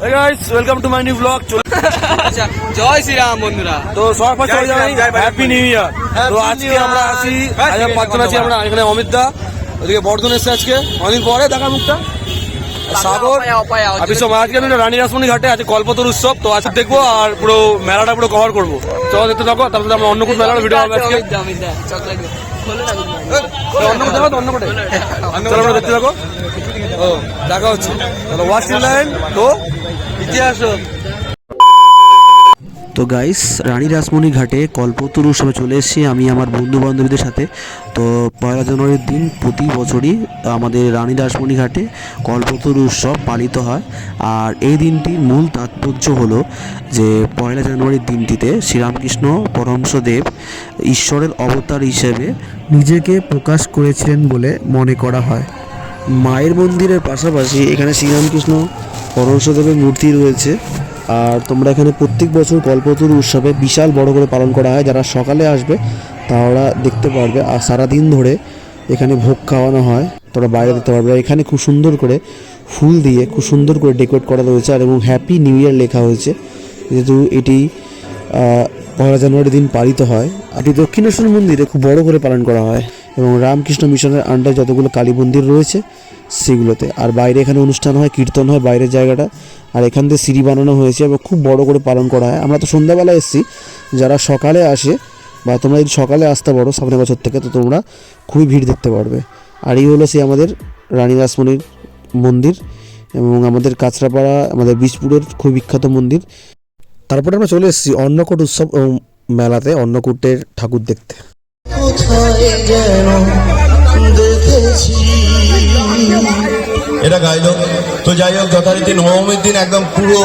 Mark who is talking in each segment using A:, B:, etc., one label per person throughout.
A: Hey guys, welcome to my new vlog.
B: জয় শ্রীরাম বন্ধুরা।
A: তো সবার ফার্স্ট হয়ে যাবে হ্যাপি নিউ ইয়ার। তো আজকে আমরা আসি পাঁচজন আছি আমরা এখানে। অমিত দা ওদিকে বর্ধন এসছে আজকে অনেকদিন পরে দেখা মুখটা। সাগর আর বিশ্ব আজকে আমি রানী রাসমণি ঘাটে আছে কল্পতরু উৎসব। তো আজকে দেখবো আর পুরো মেলাটা পুরো কভার করবো। চলো দেখতে থাকো। তারপরে আমরা অন্নকূট মেলার ভিডিও হবে আজকে। অন্নকূট যাবো তো অন্নকূটে চলো আমরা দেখতে থাকো। ও দেখা হচ্ছে চলো ওয়াচ লাইন তো ইতিহাস।
C: তো গাইস রানী রাসমণি ঘাটে কল্পতরু উৎসবে চলে এসেছি আমি আমার বন্ধু বান্ধবীদের সাথে। তো 1 জানুয়ারির দিন প্রতি বছরই আমাদের রানী রাসমণি ঘাটে কল্পতরু উৎসব পালিত হয়। আর এই দিনটির মূল তাৎপর্য হলো যে 1 জানুয়ারির দিনটিতে শ্রীরামকৃষ্ণ পরমহংসদেব ঈশ্বরের অবতার হিসেবে নিজেকে প্রকাশ করেছিলেন বলে মনে করা হয়। মায়ের মন্দিরের পাশাপাশি এখানে শ্রীরামকৃষ্ণ পরমহংসদেবের মূর্তি রয়েছে। আর তোমরা এখানে প্রত্যেক বছর কল্পতরু উৎসবে বিশাল বড় করে পালন করা হয়। যারা সকালে আসবে তারা দেখতে পারবে। আর সারাদিন ধরে এখানে ভোগ খাওয়ানো হয়, তোমরা বাইরে দেখতে পারবে। এখানে খুব সুন্দর করে ফুল দিয়ে খুব সুন্দর করে ডেকোরেট করা রয়েছে আর এবং হ্যাপি নিউ ইয়ার লেখা হয়েছে, যেহেতু এটি 1 জানুয়ারির দিন পালিত হয়। আর এটি দক্ষিণেশ্বর মন্দিরে খুব বড় করে পালন করা হয় এবং রামকৃষ্ণ মিশনের আন্ডারে যতগুলো কালী মন্দির রয়েছে সেগুলোতে। আর বাইরে এখানে অনুষ্ঠান হয়, কীর্তন হয় বাইরের জায়গাটা। আর এখান থেকে সিঁড়ি বানানো হয়েছে এবং খুব বড় করে পালন করা হয়। আমরা তো সন্ধ্যাবেলা এসেছি, যারা সকালে আসে বা তোমরা যদি সকালে আসতে পারো সামনের বছর থেকে তো তোমরা খুবই ভিড় দেখতে পারবে। আর এই হলো সেই আমাদের রানী রাসমণির মন্দির এবং আমাদের কাঁচরাপাড়া আমাদের বীজপুরের খুব বিখ্যাত মন্দির। তারপরে আমরা চলে এসেছি অন্নকূট উৎসব মেলাতে অন্নকূটের ঠাকুর দেখতে।
D: এটা গাইলো তো যাই হোক, যথারীতি নবমীর দিন একদম পুরো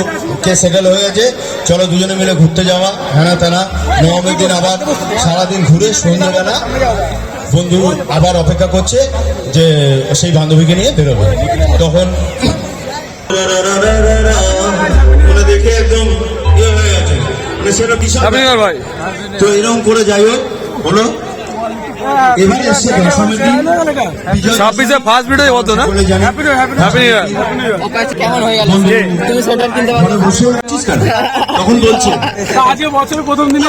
D: কে সেটেল হয়ে গেছে। চলো দুজনে মিলে ঘুরতে যাওয়া হ্যানা তেনা। নবমীর দিন আবার সারাদিন ঘুরে সন্ধ্যাবেলা বন্ধু আবার অপেক্ষা করছে যে সেই বান্ধবীকে নিয়ে বেরোবে। তখন দেখে একদম ইয়ে হয়ে গেছে, সেটা বিশাল ভাই। তো এরকম করে যাই হোক বলো এবারে এসে দশমীর দিন
A: 26 ফার্স্ট ভিডিও হতো না। হ্যাপি নিউ ইয়ার
B: কেমন হয়ে গেল? তুমি সোয়েটার কিনতে পারো
D: তখন বলছে
A: আজকে বছরের প্রথম দিনে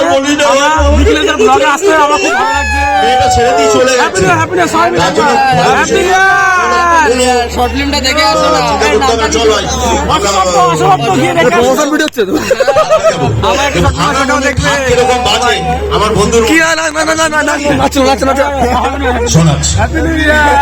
A: বিকেলের ব্লগে আসতে আমার খুব ভালো লাগছে।
D: এটা ছেড়ে দিয়ে চলে গেছে।
A: হ্যাপি নিউ ইয়ার
B: শর্ট ফিল্মটা দেখে আসো না।
D: চলো
A: প্রমোশন ভিডিও হচ্ছে তো
B: আমার একটা শর্ট দেখবে
D: এরকম বাজে আমার বন্ধুর
A: কি না না না না না নাচো নাচো নাচো
D: শোনাচ্ছি।
A: Happy new year.